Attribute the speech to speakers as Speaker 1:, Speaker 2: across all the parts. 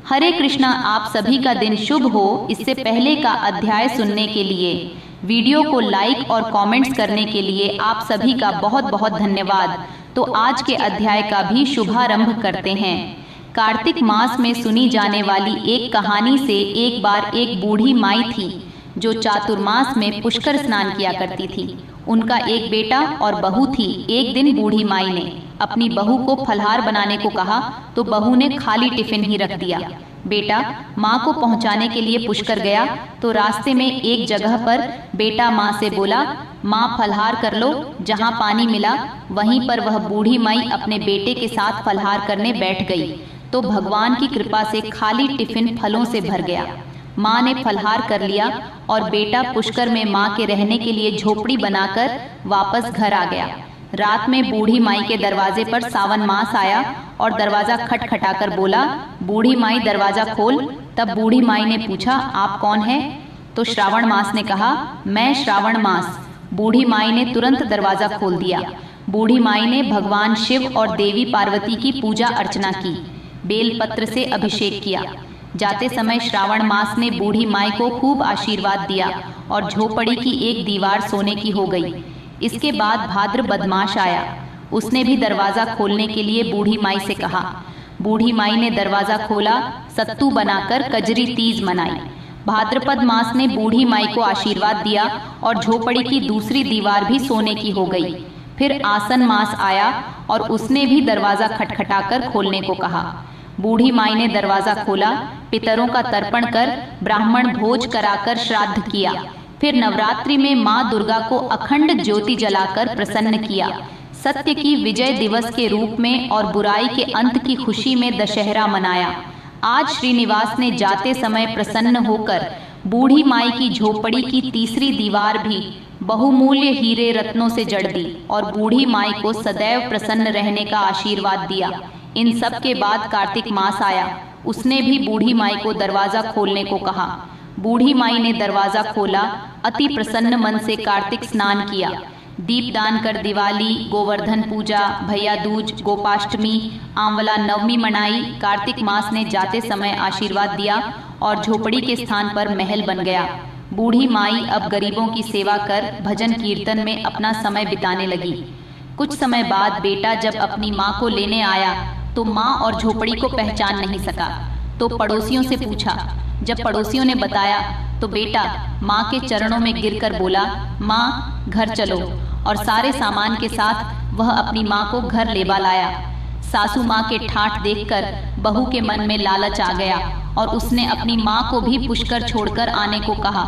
Speaker 1: हरे कृष्णा। आप सभी का दिन शुभ हो। इससे पहले का अध्याय सुनने के लिए, वीडियो को लाइक और कमेंट्स करने के लिए आप सभी का बहुत बहुत धन्यवाद। तो आज के अध्याय का भी शुभारंभ करते हैं। कार्तिक मास में सुनी जाने वाली एक कहानी से एक बार एक बूढ़ी माई थी जो चातुर्मास में पुष्कर स्नान किया करती थी। उनका एक बेटा और बहू थी। एक दिन बूढ़ी माई ने अपनी बहू को फलहार बनाने को कहा तो बहू ने खाली टिफिन ही रख दिया। बेटा माँ को पहुँचाने के लिए पुष्कर गया तो रास्ते में एक जगह पर बेटा माँ से बोला, माँ फलहार कर लो। जहाँ पानी मिला वहीं पर वह बूढ़ी माई अपने बेटे के साथ फलहार करने बैठ गई तो भगवान की कृपा से खाली टिफिन फलों से भर गया। माँ ने फलहार कर लिया और बेटा पुष्कर में माँ के रहने के लिए झोपड़ी बनाकर वापस घर आ गया। रात में बूढ़ी माई के दरवाजे पर सावन मास आया और दरवाजा खटखटाकर बोला, बूढ़ी माई दरवाजा खोल। तब बूढ़ी माई ने पूछा, आप कौन है? तो श्रावण मास ने कहा, मैं श्रावण मास। बूढ़ी माई ने तुरंत दरवाजा खोल दिया। बूढ़ी माई ने भगवान शिव और देवी पार्वती की पूजा अर्चना की, बेलपत्र से अभिषेक किया। जाते समय श्रावण मास ने बूढ़ी माई को खूब आशीर्वाद दिया और झोपड़ी की एक दीवार सोने की हो गई। इसके बाद भाद्र बदमाश आया। उसने भी दरवाज़ा खोलने के लिए बूढ़ी माई से कहा। बूढ़ी माई ने दरवाज़ा खोला, सत्तू बनाकर कजरी तीज मनाई। भाद्रपद मास ने बूढ़ी माई को आशीर्वाद दिया और झोपड़ी की दूसरी दीवार भी सोने की हो गई। फिर आसन मास आया और उसने भी दरवाज़ा खटखटाकर खोलने को कहा। बूढ़ी माई ने दरवाज़ा खोला, पितरों का तर्पण कर ब्राह्मण भोज कराकर श्राद्ध किया। फिर नवरात्रि में माँ दुर्गा को अखंड ज्योति जलाकर प्रसन्न किया। सत्य की विजय दिवस के रूप में और बुराई के अंत की खुशी में दशहरा मनाया। आज श्रीनिवास ने जाते समय प्रसन्न होकर बूढ़ी माई की झोपड़ी की तीसरी दीवार भी बहुमूल्य हीरे रत्नों से जड़ दी और बूढ़ी माई को सदैव प्रसन्न रहने का आशीर्वाद दिया। इन सब के बाद कार्तिक मास आया। उसने भी बूढ़ी माई को दरवाज़ा खोलने को कहा। बूढ़ी माई ने दरवाज़ा खोला, अति प्रसन्न मन से कार्तिक स्नान किया। दीपदान कर दिवाली, गोवर्धन पूजा, भैया दूज, गोपाष्टमी, आंवला नवमी मनाई। कार्तिक मास ने जाते समय आशीर्वाद दिया और झोपड़ी के स्थान पर महल बन गया। बूढ़ी माई अब गरीबों की सेवा कर भजन कीर्तन में अपना समय बिताने लगी। कुछ समय बाद बेटा जब अपनी माँ को लेने आया तो माँ और झोपड़ी को पहचान नहीं सका तो पड़ोसियों से पूछा। जब पड़ोसियों ने बताया तो बेटा माँ के चरणों में गिरकर बोला, माँ घर चलो। और सारे सामान के साथ वह अपनी माँ को घर लेवा लाया। सासू माँ के ठाठ देखकर बहू के मन में लालच आ गया और उसने अपनी माँ को भी पुष्कर छोड़कर आने को कहा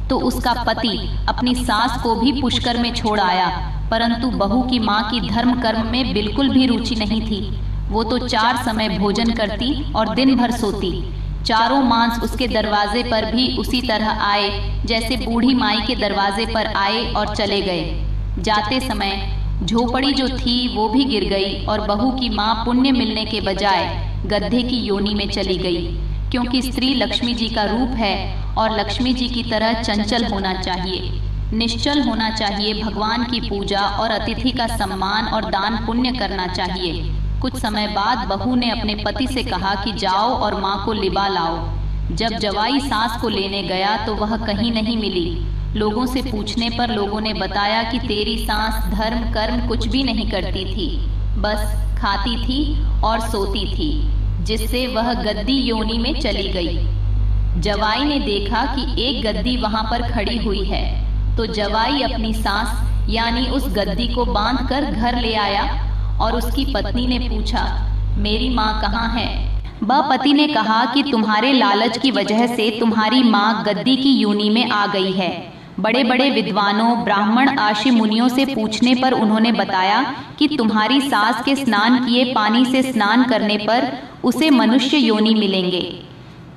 Speaker 1: तो उसका पति अपनी सास को भी पुष्कर में छोड़ आया। परंतु बहू की माँ की धर्म कर्म में बिल्कुल भी रुचि नहीं थी। वो तो 4 समय भोजन करती और दिन भर सोती। चारों मांस उसके दरवाजे पर भी उसी तरह आए जैसे बूढ़ी माई के दरवाजे पर आए और चले गए। जाते समय झोपड़ी जो थी वो भी गिर गई और बहू की माँ पुण्य मिलने के बजाय गड्ढे की योनि में चली गई, क्योंकि स्त्री लक्ष्मी जी का रूप है और लक्ष्मी जी की तरह चंचल होना चाहिए, निश्चल होना चाहिए। भगवान की पूजा और अतिथि का सम्मान और दान पुण्य करना चाहिए। कुछ समय बाद बहू ने अपने पति से कहा कि जाओ और माँ को लिबा लाओ। जब जवाई सास को लेने गया तो वह कहीं नहीं मिली। लोगों से पूछने पर लोगों ने बताया कि तेरी सास धर्म कर्म कुछ भी नहीं करती थी, बस खाती थी और सोती थी, जिससे वह गद्दी योनि में चली गई। जवाई ने देखा कि एक गद्दी वहां पर खड़ी हुई है तो जवाई अपनी सास यानी उस गद्दी को बांधकर घर ले आया और उसकी पत्नी ने पूछा, मेरी माँ कहाँ है? पति ने कहा कि तुम्हारे लालच की वजह से तुम्हारी माँ गद्दी की योनि में आ गई है। बड़े बड़े विद्वानों, ब्राह्मण आदि मुनियों से पूछने पर उन्होंने बताया कि तुम्हारी सास के स्नान किए पानी से स्नान करने पर उसे मनुष्य योनि मिलेंगे।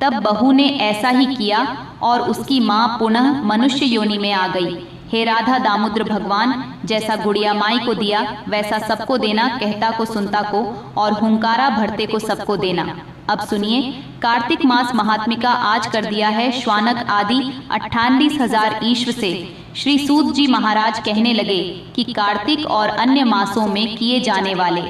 Speaker 1: तब बहू ने ऐसा ही किया और उसकी माँ पुनः मनुष्य योनि में आ गई। हे राधा दामोदर भगवान, जैसा गुड़िया माई को दिया वैसा सबको देना, कहता को सुनता को और हुंकारा भरते को सबको देना। अब सुनिए, कार्तिक मास महात्म्य का आज कर दिया है श्वानक आदि 98,000 ईश्वर से। श्री सूत जी महाराज कहने लगे कि कार्तिक और अन्य मासों में किए जाने वाले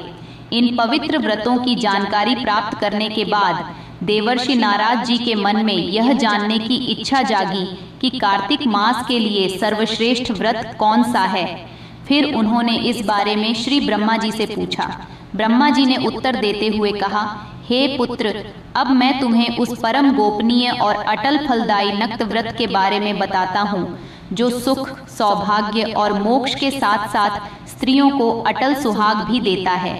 Speaker 1: इन पवित्र व्रतों की जानकारी प्राप्त करने के बाद देवर्षि नारद जी के मन में यह जानने की इच्छा जागी कि कार्तिक मास के लिए सर्वश्रेष्ठ व्रत कौन सा है। फिर उन्होंने इस बारे में श्री ब्रह्मा जी से पूछा। ब्रह्मा जी ने उत्तर देते हुए कहा, हे पुत्र, अब मैं तुम्हें उस परम गोपनीय और अटल फलदायी नक्त व्रत के बारे में बताता हूँ, जो सुख, सौभाग्य और मोक्ष के साथ साथ स्त्रियों को अटल सुहाग भी देता है,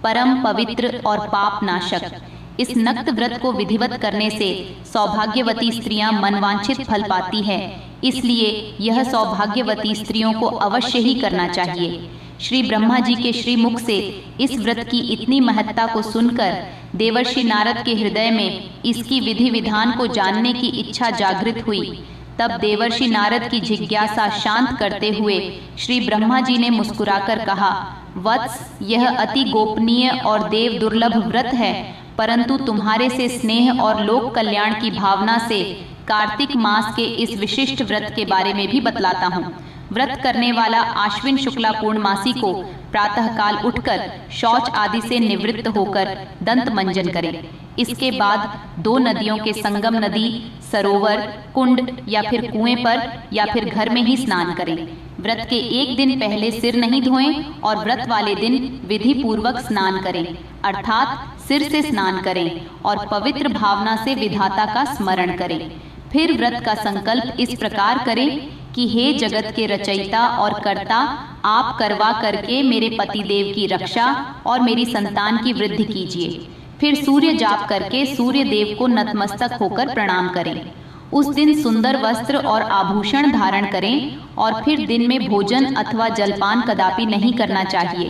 Speaker 1: परम पवित्र और पाप नाशक। इस नक्त व्रत को विधिवत करने से सौभाग्यवती स्त्रियां मनवांछित फल पाती है, इसलिए यह सौभाग्यवती स्त्रियों को अवश्य ही करना चाहिए। श्री ब्रह्मा जी के श्रीमुख से इस व्रत की इतनी महत्ता को सुनकर देवर्षि नारद के हृदय में इसकी विधि विधान को जानने की इच्छा जागृत हुई। तब देवर्षि नारद की जिज्ञासा शांत करते हुए श्री ब्रह्मा जी ने मुस्कुराकर कहा, वत्स, यह अति गोपनीय और देव दुर्लभ व्रत है, परंतु तुम्हारे से स्नेह और लोक कल्याण की भावना से कार्तिक मास के इस विशिष्ट व्रत के बारे में भी बतलाता हूँ। व्रत करने वाला आश्विन शुक्ला पूर्णमासी को प्रातः काल उठकर शौच आदि से निवृत्त होकर दंत मंजन करें। इसके बाद 2 नदियों के संगम नदी, सरोवर, कुंड या फिर कुएं पर या फिर घर में ही स्नान करें। व्रत के एक दिन पहले सिर नहीं धोएं और व्रत वाले दिन विधि पूर्वक स्नान करें, अर्थात सिर से स्नान करें और पवित्र भावना से विधाता का स्मरण करें। फिर व्रत का संकल्प इस प्रकार करें कि हे जगत के रचयिता और कर्ता, आप करवा करके मेरे पतिदेव की रक्षा और मेरी संतान की वृद्धि कीजिए। फिर सूर्य जाप करके सूर्य देव को नतमस्तक होकर प्रणाम करें। उस दिन सुंदर वस्त्र और आभूषण धारण करें और फिर दिन में भोजन अथवा जलपान कदापि नहीं करना चाहिए।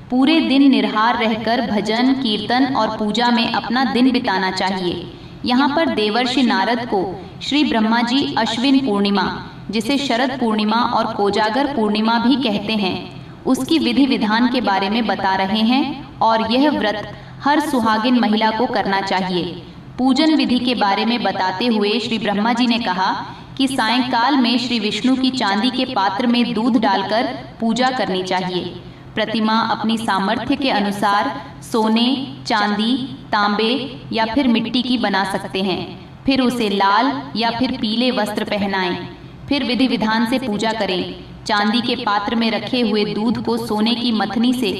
Speaker 1: पूरे दिन निराहार रहकर भजन, कीर्तन और पूजा में अपना दिन बिताना चाहिए। यहाँ पर देवर्षि नारद को श्री ब्रह्मा जी अश्विन पूर्णिमा, जिसे शरद पूर्णिमा और कोजागर पूर्णिमा भी कहते हैं, उसकी विधि विधान के बारे में बता रहे हैं और यह व्रत हर सुहागिन महिला को करना चाहिए। पूजन विधि के बारे में बताते हुए श्री ब्रह्मा जी ने कहा कि सायंकाल में श्री विष्णु की चांदी के पात्र में दूध डालकर पूजा करनी चाहिए। प्रतिमा अपनी सामर्थ्य के अनुसार सोने, चांदी, तांबे या फिर मिट्टी की बना सकते हैं। फिर उसे लाल या फिर पीले वस्त्र पहनाएं। फिर विधि विधान से पूजा करें। चांदी के पात्र में रखे हुए दूध को सोने की मथनी से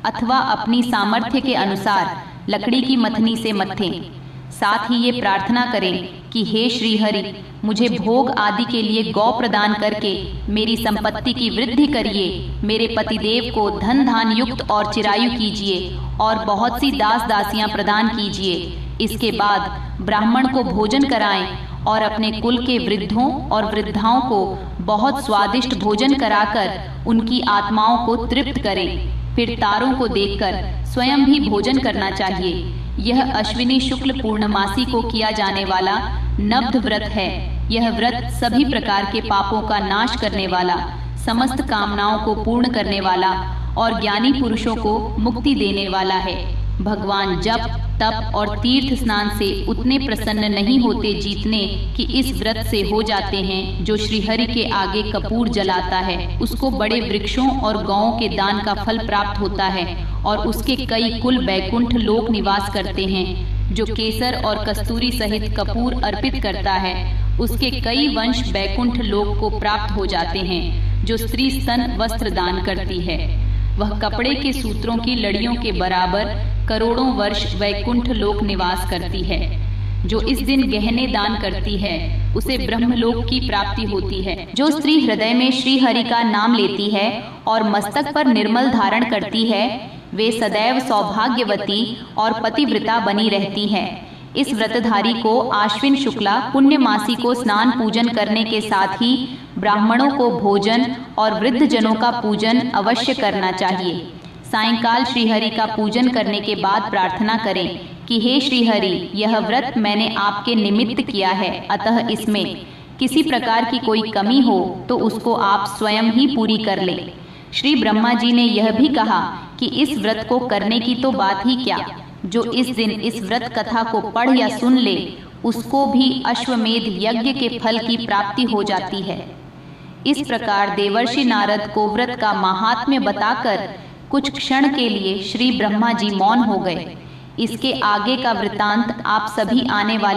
Speaker 1: अथवा अपनी सामर्थ्य के अनुसार लकड़ी की मथनी से मथें। साथ ही ये प्रार्थना करें कि हे श्री हरि, मुझे भोग आदि के लिए गौ प्रदान करके मेरी संपत्ति की वृद्धि करिए, मेरे पतिदेव को धन धान युक्त और चिरायु कीजिए और बहुत सी दास दासियां प्रदान कीजिए। इसके बाद ब्राह्मण को भोजन कराएं और अपने कुल के वृद्धों और वृद्धाओं को बहुत स्वादिष्ट भोजन कराकर उनकी आत्माओं को तृप्त करें। फिर तारों को देखकर स्वयं भी भोजन करना चाहिए। यह अश्विनी शुक्ल पूर्णमासी को किया जाने वाला नब्ध व्रत है। यह व्रत सभी प्रकार के पापों का नाश करने वाला, समस्त कामनाओं को पूर्ण करने वाला और ज्ञानी पुरुषों को मुक्ति देने वाला है। भगवान जप, तप और तीर्थ स्नान से उतने प्रसन्न नहीं होते जितने कि इस व्रत से हो जाते हैं। जो श्रीहरि के आगे कपूर जलाता है उसको बड़े वृक्षों और गौओं के दान का फल प्राप्त होता है और उसके कई कुल बैकुंठ लोक निवास करते हैं। जो केसर और कस्तूरी सहित कपूर अर्पित करता है उसके कई वंश बैकुंठ लोक को प्राप्त हो जाते हैं। जो स्त्री स्तन वस्त्र दान करती है वह कपड़े के सूत्रों की लड़ियों के बराबर करोड़ों वर्ष वैकुंठ लोक निवास करती है। जो इस दिन गहने दान करती है उसे ब्रह्मलोक की प्राप्ति होती है। जो स्त्री हृदय में श्री हरि का नाम लेती है और मस्तक पर निर्मल धारण करती है वे सदैव सौभाग्यवती और पतिव्रता बनी रहती है। इस व्रतधारी को आश्विन शुक्ला पुण्यमासी को स्नान पूजन करने के साथ ही ब्राह्मणों को भोजन और वृद्ध जनों का पूजन अवश्य करना चाहिए। सायंकाल श्रीहरि का पूजन करने के बाद प्रार्थना करें कि हे श्रीहरि, यह व्रत मैंने आपके निमित्त किया है, अतः इसमें किसी प्रकार की कोई कमी हो तो उसको आप स्वयं ही पूरी कर ले। श्री ब्रह्मा जी ने यह भी कहा कि इस व्रत को करने की तो बात ही क्या, जो इस दिन इस व्रत कथा को पढ़ या सुन ले उसको भी अश्वमेध यज्ञ के फल की प्राप्ति हो जाती है। इस प्रकार देवर्षि नारद को व्रत का महात्म्य बताकर कुछ क्षण के लिए श्री ब्रह्मा जी मौन हो गए। इसके आगे का वृत्तांत आप सभी आने वाले